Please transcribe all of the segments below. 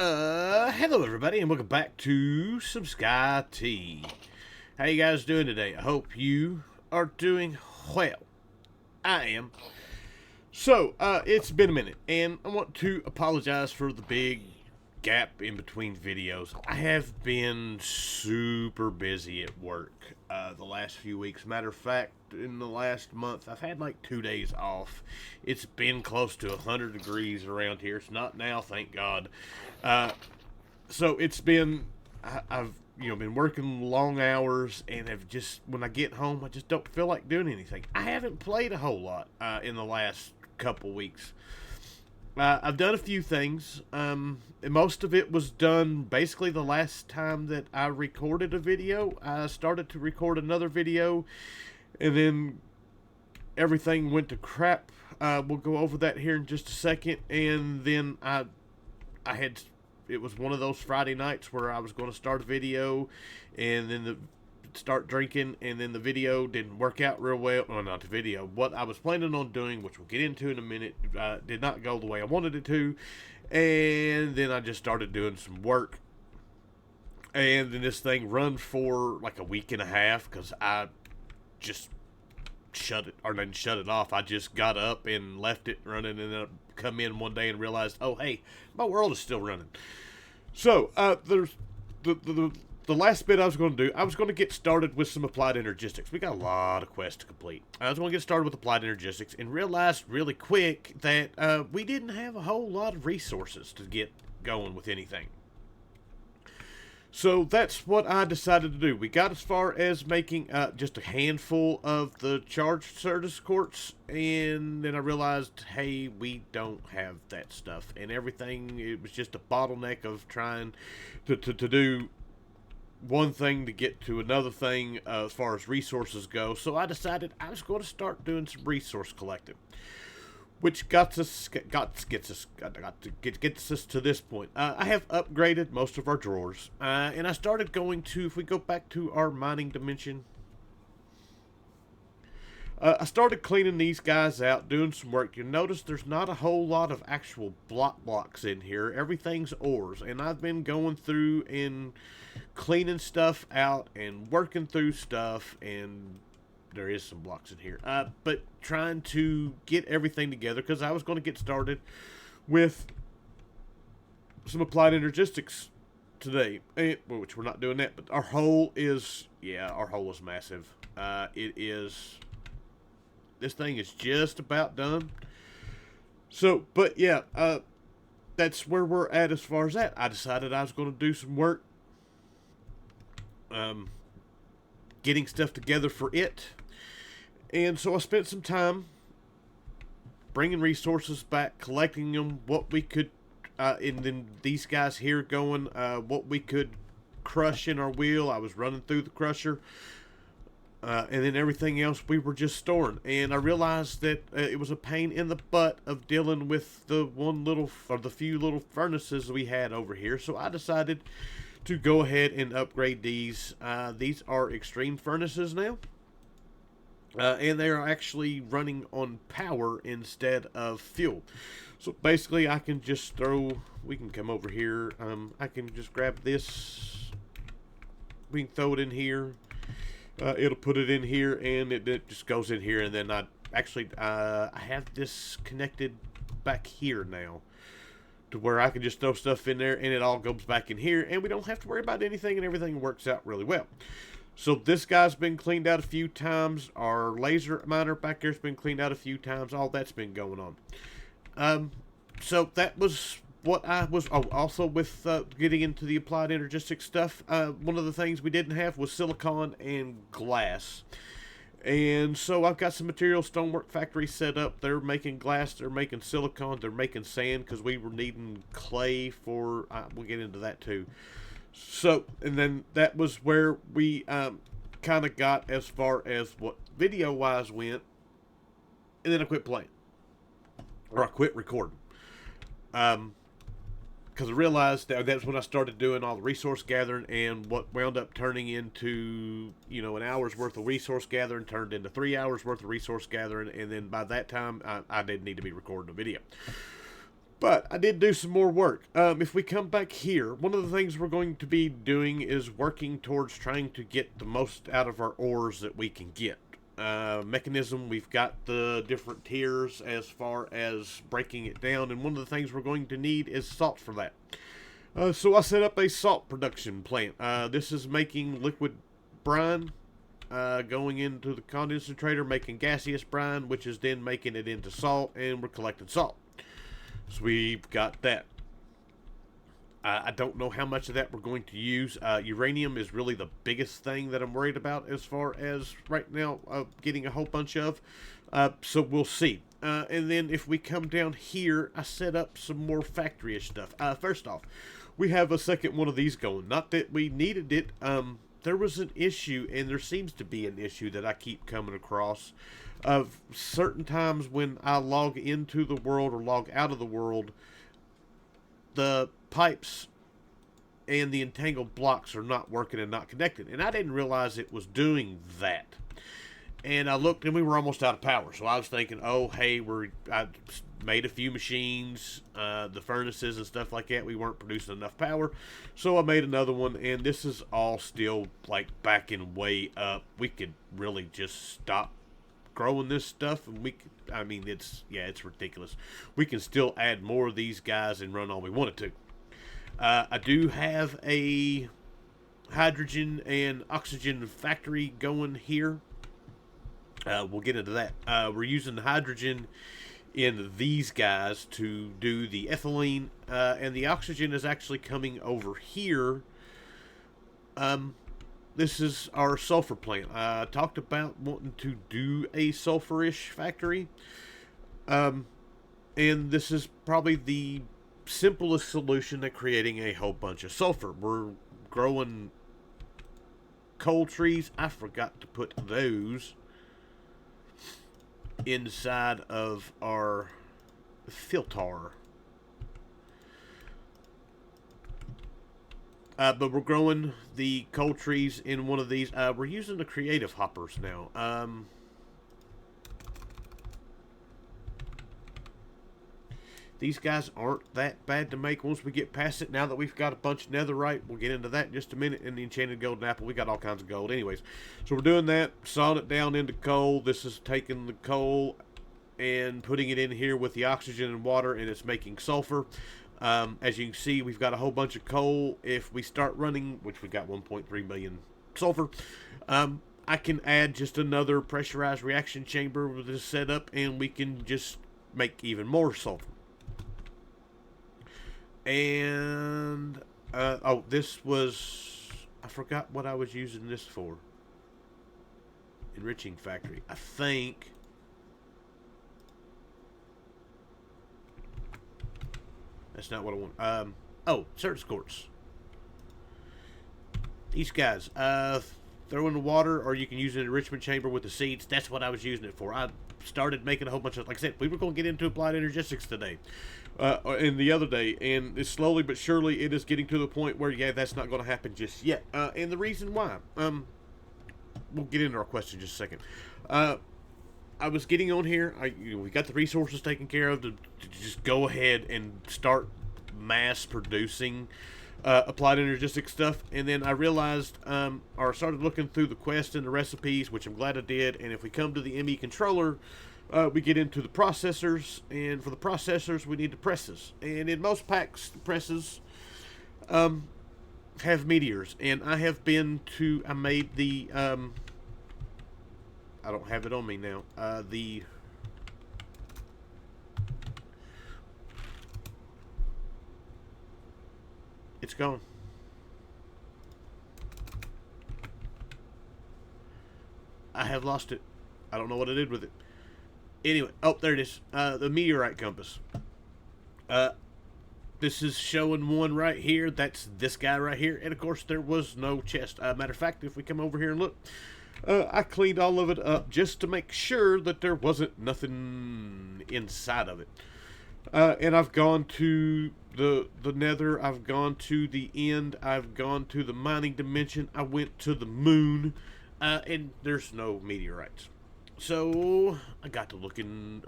Hello everybody, and welcome back to some SkyT. How you guys doing today? I hope you are doing well. I am. So, it's been a minute, and I want to apologize for the big gap in between videos. I have been super busy at work the last few weeks. Matter of fact, in the last month, I've had like 2 days off. It's been close to 100 degrees around here. It's not now, thank God. So it's been, I've been working long hours, and have just, when I get home, I just don't feel like doing anything. I haven't played a whole lot in the last couple weeks. I've done a few things. And most of it was done basically the last time that I recorded a video. I started to record another video, and then everything went to crap. We'll go over that here in just a second. And then it was one of those Friday nights where I was going to start a video, and then start drinking, and then the video didn't work out real well. Well, not the video. What I was planning on doing, which we'll get into in a minute, did not go the way I wanted it to. And then I just started doing some work. And then this thing run for like a week and a half because I just didn't shut it off. I just got up and left it running, and then I come in one day and realized, oh, hey, my world is still running. So, there's the last bit I was going to do, I was going to get started with some applied energistics. We got a lot of quests to complete. I was going to get started with applied energistics and realized really quick that we didn't have a whole lot of resources to get going with anything. So that's what I decided to do. We got as far as making just a handful of the charged service quartz, and then I realized, hey, we don't have that stuff. And everything, it was just a bottleneck of trying to do one thing to get to another thing as far as resources go. So I decided I was going to start doing some resource collecting, which gets us to this point. I have upgraded most of our drawers, and I started going to, if we go back to our mining dimension, I started cleaning these guys out, doing some work. You'll notice there's not a whole lot of actual blocks in here. Everything's ores, and I've been going through and cleaning stuff out and working through stuff, and there is some blocks in here. But trying to get everything together, because I was going to get started with some applied energistics today, which we're not doing that. But our hole is massive. This thing is just about done. So, but yeah, that's where we're at as far as that. I decided I was going to do some work, getting stuff together for it. And so I spent some time bringing resources back, collecting them, what we could, and then these guys here going, what we could crush in our wheel. I was running through the crusher. And then everything else we were just storing. And I realized that it was a pain in the butt of dealing with the few little furnaces we had over here. So I decided to go ahead and upgrade these. These are extreme furnaces now. And they are actually running on power instead of fuel. So basically I can just we can come over here. I can just grab this. We can throw it in here. It'll put it in here, and it just goes in here, and then I have this connected back here now to where I can just throw stuff in there, and it all goes back in here, and we don't have to worry about anything, and everything works out really well. So this guy's been cleaned out a few times. Our laser miner back there's been cleaned out a few times. All that's been going on. So that was what I was, also with getting into the applied energistic stuff, one of the things we didn't have was silicon and glass. And so I've got some material stonework factory set up. They're making glass, they're making silicon, they're making sand, because we were needing clay for, we'll get into that too. So, and then that was where we kind of got as far as what video-wise went, and then I quit playing. Or I quit recording. Because I realized that's when I started doing all the resource gathering, and what wound up turning into, an hour's worth of resource gathering turned into 3 hours worth of resource gathering, and then by that time, I didn't need to be recording a video. But I did do some more work. If we come back here, one of the things we're going to be doing is working towards trying to get the most out of our ores that we can get. Mechanism, we've got the different tiers as far as breaking it down, and one of the things we're going to need is salt for that. So I set up a salt production plant. This is making liquid brine, going into the condensator, making gaseous brine, which is then making it into salt, and we're collecting salt. So we've got that. I don't know how much of that we're going to use. Uranium is really the biggest thing that I'm worried about as far as right now getting a whole bunch of. So we'll see. And then if we come down here, I set up some more factory-ish stuff. First off, we have a second one of these going. Not that we needed it. There was an issue, and there seems to be an issue that I keep coming across of certain times when I log into the world or log out of the world, the pipes and the entangled blocks are not working and not connected. And I didn't realize it was doing that. And I looked, and we were almost out of power. So I was thinking, oh, hey, I made a few machines, the furnaces and stuff like that. We weren't producing enough power. So I made another one, and this is all still, like, backing way up. We could really just stop growing this stuff, and it's ridiculous. We can still add more of these guys and run all we wanted to. I do have a hydrogen and oxygen factory going here. We'll get into that. We're using the hydrogen in these guys to do the ethylene, and the oxygen is actually coming over here. This is our sulfur plant. I talked about wanting to do a sulfurish factory. And this is probably the simplest solution to creating a whole bunch of sulfur. We're growing coal trees. I forgot to put those inside of our filter. But we're growing the coal trees in one of these. We're using the creative hoppers now. These guys aren't that bad to make once we get past it. Now that we've got a bunch of netherite, we'll get into that in just a minute. And the enchanted golden apple, we got all kinds of gold. Anyways, so we're doing that, sawing it down into coal. This is taking the coal and putting it in here with the oxygen and water, and it's making sulfur. As you can see, we've got a whole bunch of coal. If we start running, which we got 1.3 million sulfur, I can add just another pressurized reaction chamber with this setup, and we can just make even more sulfur. And, this was, I forgot what I was using this for. Enriching factory. I think that's not what I want. Surge quartz. These guys, throw in the water, or you can use an enrichment chamber with the seeds. That's what I was using it for. I started making a whole bunch of, like I said, we were going to get into applied energistics today, and the other day, and it's slowly but surely it is getting to the point where, yeah, that's not going to happen just yet. And the reason why, we'll get into our question in just a second. I was getting on here. We got the resources taken care of to just go ahead and start mass producing applied energistic stuff, and then I realized, or started looking through the quest and the recipes, which I'm glad I did. And if we come to the ME controller, we get into the processors, and for the processors we need the presses. And in most packs, the presses have meteors, and I have been to. I made the. I don't have it on me now. It's gone. I have lost it. I don't know what I did with it. Anyway, oh, there it is. The meteorite compass. This is showing one right here. That's this guy right here. And of course, there was no chest. Matter of fact, if we come over here and look, I cleaned all of it up just to make sure that there wasn't nothing inside of it. And I've gone to the nether, I've gone to the end, I've gone to the mining dimension, I went to the moon, and there's no meteorites. So I got to looking,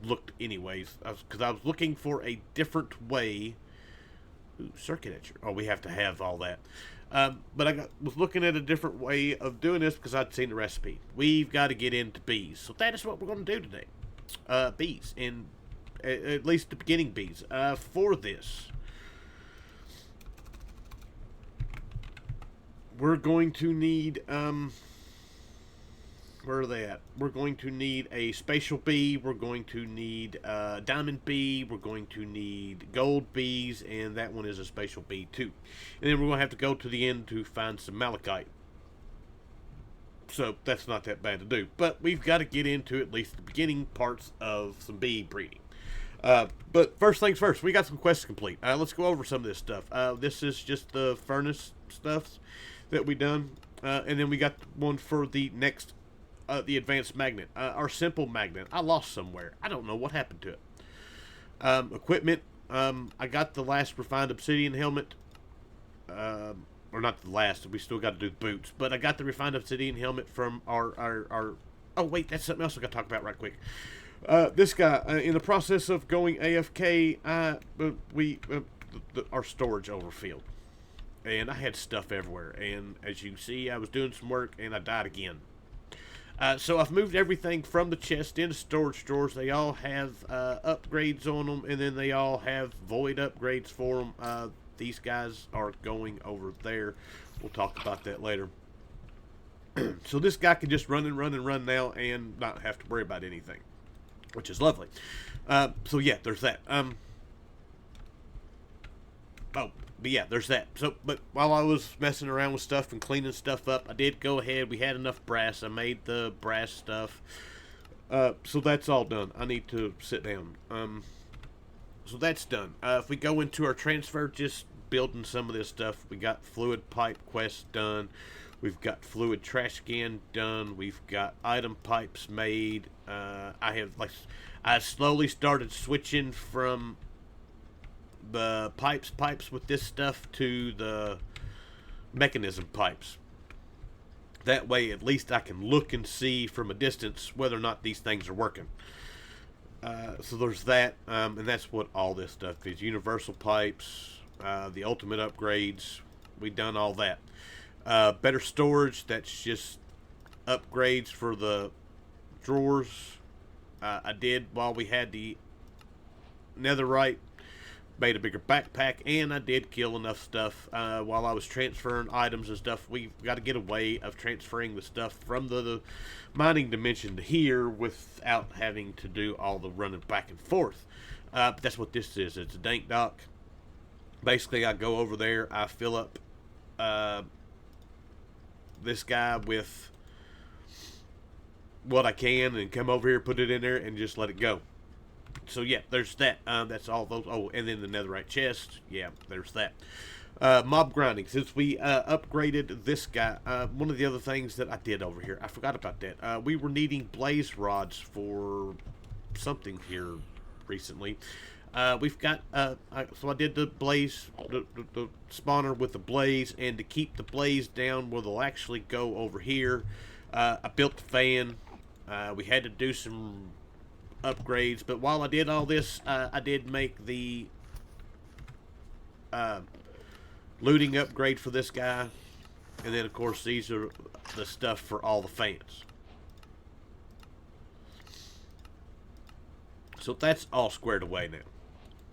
looked anyways, because I was looking for a different way. Ooh, circuit etcher. Oh, we have to have all that. But was looking at a different way of doing this because I'd seen the recipe. We've got to get into bees. So that is what we're going to do today. Bees. And at least the beginning bees. For this, we're going to need... where are they at? We're going to need a spatial bee. We're going to need a diamond bee. We're going to need gold bees, and that one is a spatial bee too. And then we're going to have to go to the end to find some malachite. So that's not that bad to do. But we've got to get into at least the beginning parts of some bee breeding. But first things first, we got some quests to complete. Let's go over some of this stuff. This is just the furnace stuff that we done. And then we got one for the next the advanced magnet. Our simple magnet. I lost somewhere. I don't know what happened to it. Equipment. I got the last refined obsidian helmet. Or not the last. We still got to do the boots. But I got the refined obsidian helmet from our oh, wait. That's something else I got to talk about right quick. This guy, in the process of going AFK, our storage overfilled. And I had stuff everywhere. And as you see, I was doing some work and I died again. So I've moved everything from the chest into storage drawers. They all have upgrades on them, and then they all have void upgrades for them. These guys are going over there. We'll talk about that later. So this guy can just run and run and run now and not have to worry about anything, which is lovely. So yeah, there's that. But yeah, there's that. So, but while I was messing around with stuff and cleaning stuff up, I did go ahead. We had enough brass. I made the brass stuff. So that's all done. I need to sit down. So that's done. If we go into our transfer, just building some of this stuff. We got fluid pipe quest done. We've got fluid trash can done. We've got item pipes made. I slowly started switching from the pipes with this stuff to the mechanism pipes. That way at least I can look and see from a distance whether or not these things are working. So there's that, and that's what all this stuff is. Universal pipes, the ultimate upgrades, we've done all that. Better storage, that's just upgrades for the drawers. I did while we had the netherite. Made a bigger backpack, and I did kill enough stuff while I was transferring items and stuff. We've got to get a way of transferring the stuff from the mining dimension to here without having to do all the running back and forth. That's what this is. It's a dank dock. Basically, I go over there, I fill up this guy with what I can and come over here, put it in there, and just let it go. So yeah, there's that. That's all those. Oh, and then the netherite chest. Yeah, there's that. Mob grinding. Since we upgraded this guy, one of the other things that I did over here, I forgot about that. We were needing blaze rods for something here recently. We've got. So I did the blaze, the spawner with the blaze, and to keep the blaze down, where they'll actually go over here. I built the fan. We had to do some upgrades, but while I did all this, I did make the looting upgrade for this guy, and then of course these are the stuff for all the fans. So that's all squared away now.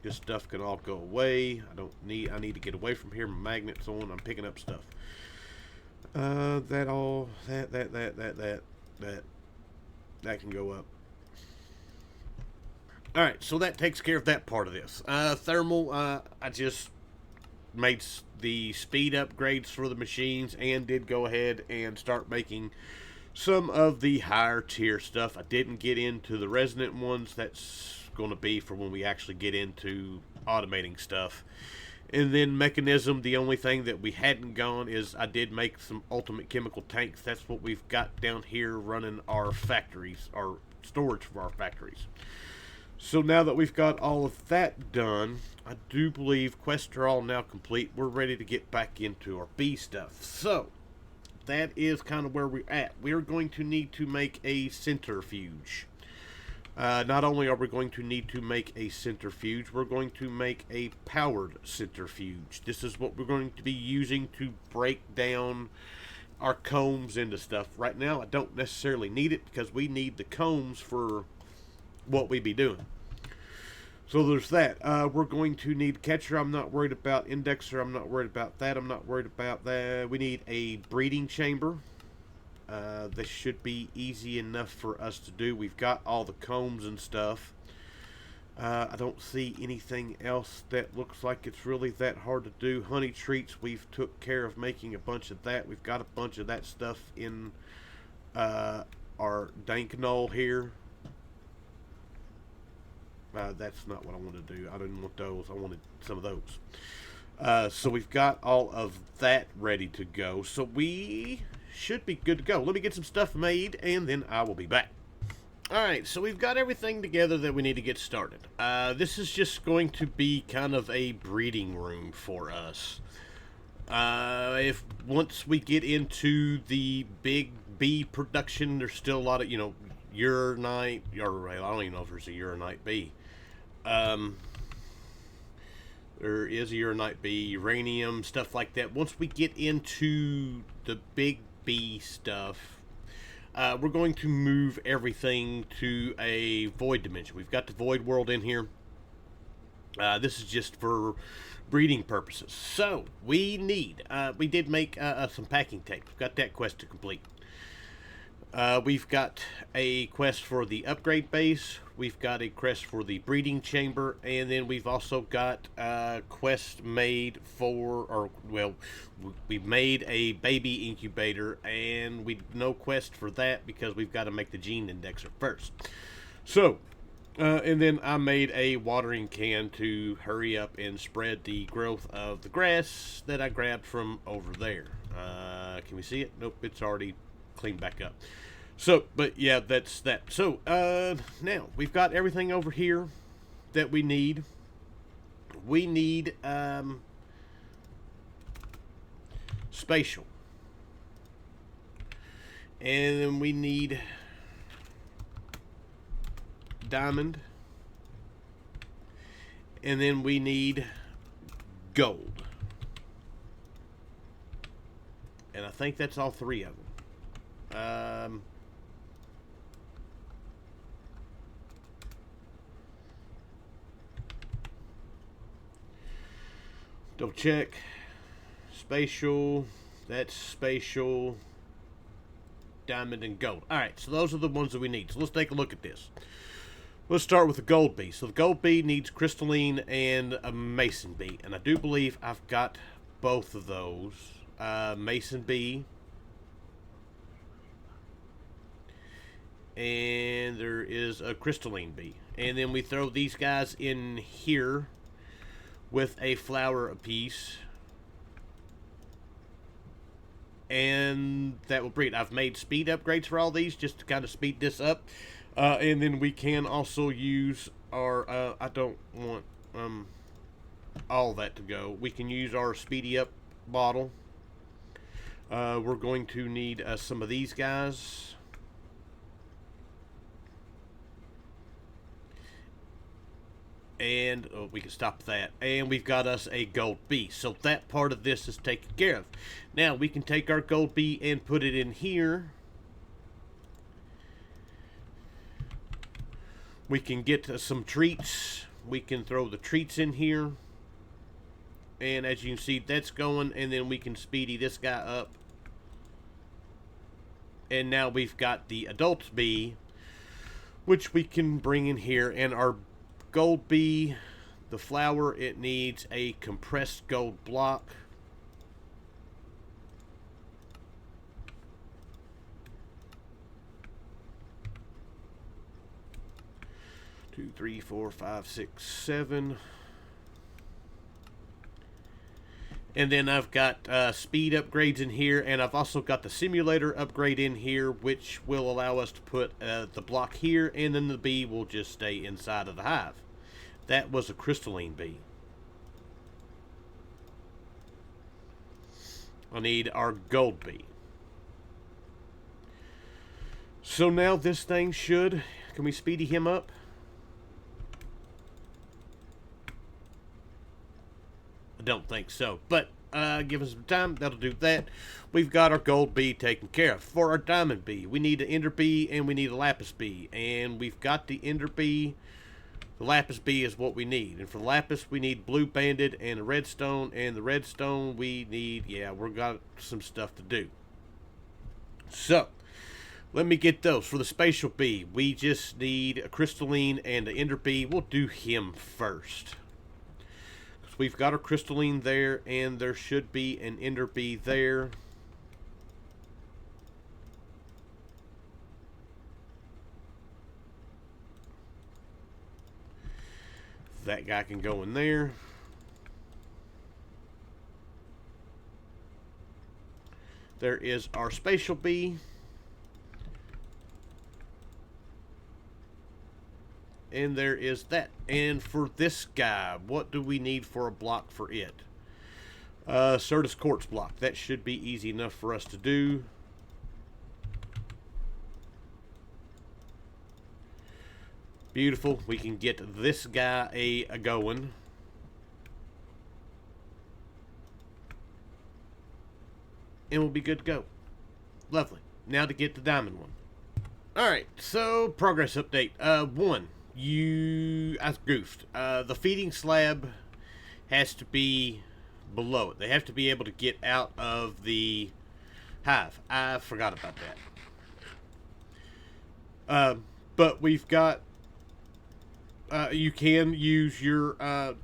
This stuff can all go away. I need to get away from here. My magnet's on. I'm picking up stuff. That can go up. Alright, so that takes care of that part of this. Thermal, I just made the speed upgrades for the machines and did go ahead and start making some of the higher tier stuff. I didn't get into the resonant ones. That's going to be for when we actually get into automating stuff. And then mechanism, the only thing that we hadn't gone is I did make some ultimate chemical tanks. That's what we've got down here running our factories, our storage for our factories. So now that we've got all of that done, I do believe quests are all now complete. We're ready to get back into our bee stuff. So that is kind of where we're at. We're going to need to make a centrifuge. Not only are we going to need to make a centrifuge, we're going to make a powered centrifuge. This is what we're going to be using to break down our combs into stuff. Right now, I don't necessarily need it because we need the combs for what we be doing. So there's that. We're going to need catcher. I'm not worried about indexer. I'm not worried about that. I'm not worried about that. We need a breeding chamber. This should be easy enough for us to do. We've got all the combs and stuff. I don't see anything else that looks like it's really that hard to do. Honey treats, we've took care of making a bunch of that. We've got a bunch of that stuff in our dank knoll here. That's not what I wanted to do. I didn't want those. I wanted some of those. So we've got all of that ready to go. So we should be good to go. Let me get some stuff made, and then I will be back. Alright, so we've got everything together that we need to get started. This is just going to be kind of a breeding room for us. If once we get into the big bee production, there's still a lot of, uranite, or I don't even know if there's a uranite bee. There is a uranite bee, uranium, stuff like that. Once we get into the big bee stuff, we're going to move everything to a void dimension. We've got the void world in here. This is just for breeding purposes. So we did make some packing tape. We've got that quest to complete. We've got a quest for the upgrade base. We've got a quest for the breeding chamber, and then we've also got a quest made for, we've made a baby incubator, and no quest for that because we've got to make the gene indexer first. So, and then I made a watering can to hurry up and spread the growth of the grass that I grabbed from over there. Can we see it? Nope, it's already cleaned back up. So, but yeah, that's that. So, now we've got everything over here that we need. We need spatial, and then we need diamond, and then we need gold, and I think that's all three of them. Double check. Spatial. That's spatial. Diamond and gold. Alright, so those are the ones that we need. So let's take a look at this. Let's start with the gold bee. So the gold bee needs crystalline and a mason bee. And I do believe I've got both of those. Mason bee. And there is a crystalline bee. And then we throw these guys in here with a flower apiece, and that will breed. I've made speed upgrades for all these just to kind of speed this up, and then we can also use our I don't want all that to go. We can use our speedy up bottle. We're going to need some of these guys. And we can stop that. And we've got us a gold bee. So that part of this is taken care of. Now we can take our gold bee and put it in here. We can get some treats. We can throw the treats in here. And as you can see, that's going. And then we can speedy this guy up. And now we've got the adult bee, which we can bring in here. And our gold bee, the flower, it needs a compressed gold block. Two, three, four, five, six, seven. And then I've got speed upgrades in here, and I've also got the simulator upgrade in here, which will allow us to put the block here, and then the bee will just stay inside of the hive. That was a crystalline bee. I need our gold bee. So now this thing should Can we speedy him up? I don't think so, but give us some time. That'll do that. We've got our gold bee taken care of. For our diamond bee, we need an ender bee and we need a lapis bee. And we've got the ender bee. The lapis bee is what we need. And for the lapis, we need blue banded and a redstone. And the redstone, we need, yeah, we've got some stuff to do. So, let me get those. For the spatial bee, we just need a crystalline and an ender bee. We'll do him first. We've got our crystalline there, and there should be an ender bee there. That guy can go in there. There is our spatial bee. And there is that. And for this guy, what do we need for a block for it? Certus quartz block. That should be easy enough for us to do. Beautiful. We can get this guy a going. And we'll be good to go. Lovely. Now to get the diamond one. Alright, so progress update. One. I goofed. The feeding slab has to be below it. They have to be able to get out of the hive. I forgot about that. But we've got, you can use your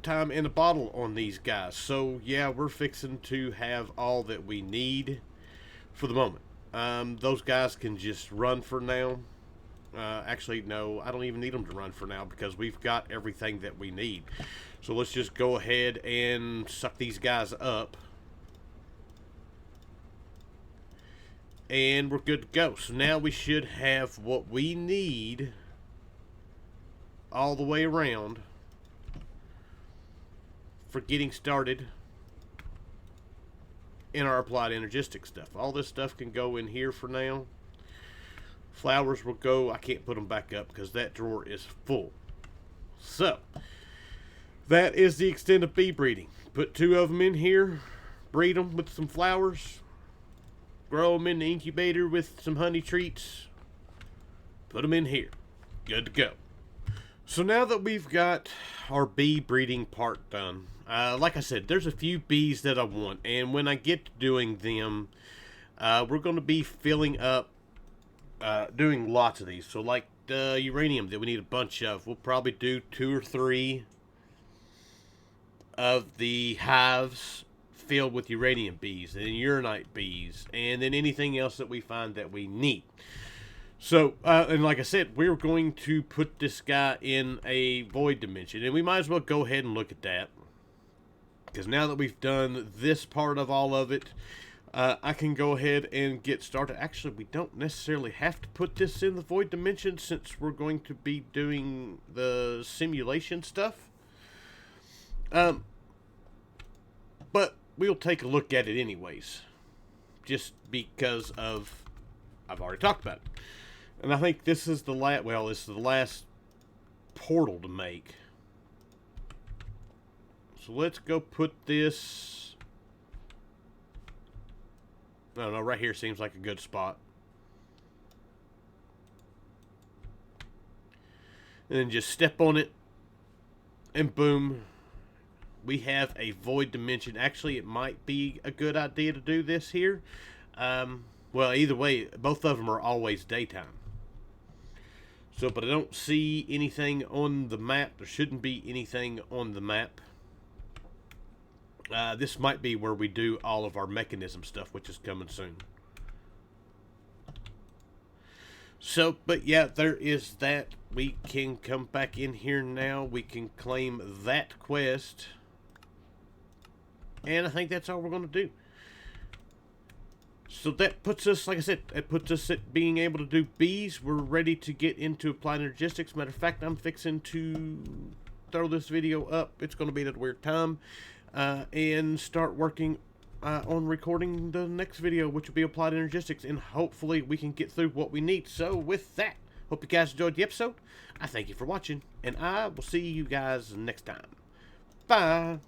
time in a bottle on these guys. So yeah, we're fixing to have all that we need for the moment. Those guys can just run for now. Actually, no, I don't even need them to run for now because we've got everything that we need. So let's just go ahead and suck these guys up. And we're good to go. So now we should have what we need all the way around for getting started in our applied energistic stuff. All this stuff can go in here for now. Flowers will go. I can't put them back up because that drawer is full. So, that is the extent of bee breeding. Put 2 of them in here. Breed them with some flowers. Grow them in the incubator with some honey treats. Put them in here. Good to go. So now that we've got our bee breeding part done, like I said, there's a few bees that I want. And when I get to doing them, we're going to be filling up doing lots of these. So like the uranium that we need a bunch of, we'll probably do 2 or 3 of the hives filled with uranium bees and uranite bees, and then anything else that we find that we need. So and like I said, we're going to put this guy in a void dimension, and we might as well go ahead and look at that, because now that we've done this part of all of it, I can go ahead and get started. Actually, we don't necessarily have to put this in the void dimension since we're going to be doing the simulation stuff. But we'll take a look at it anyways, just because of I've already talked about it. And I think this is the last, well, this is the last portal to make. So let's go put this. No, right here seems like a good spot. And then just step on it, and boom, we have a void dimension. Actually, it might be a good idea to do this here. Well, either way, both of them are always daytime. So, but I don't see anything on the map. There shouldn't be anything on the map. This might be where we do all of our mechanism stuff, which is coming soon. So, but yeah, there is that. We can come back in here now. We can claim that quest. And I think that's all we're going to do. So that puts us, like I said, it puts us at being able to do bees. We're ready to get into applied energistics. Matter of fact, I'm fixing to throw this video up. It's going to be at a weird time. And start working on recording the next video, which will be applied energistics, and hopefully we can get through what we need. So with that, Hope you guys enjoyed the episode. I thank you for watching, and I will see you guys next time. Bye.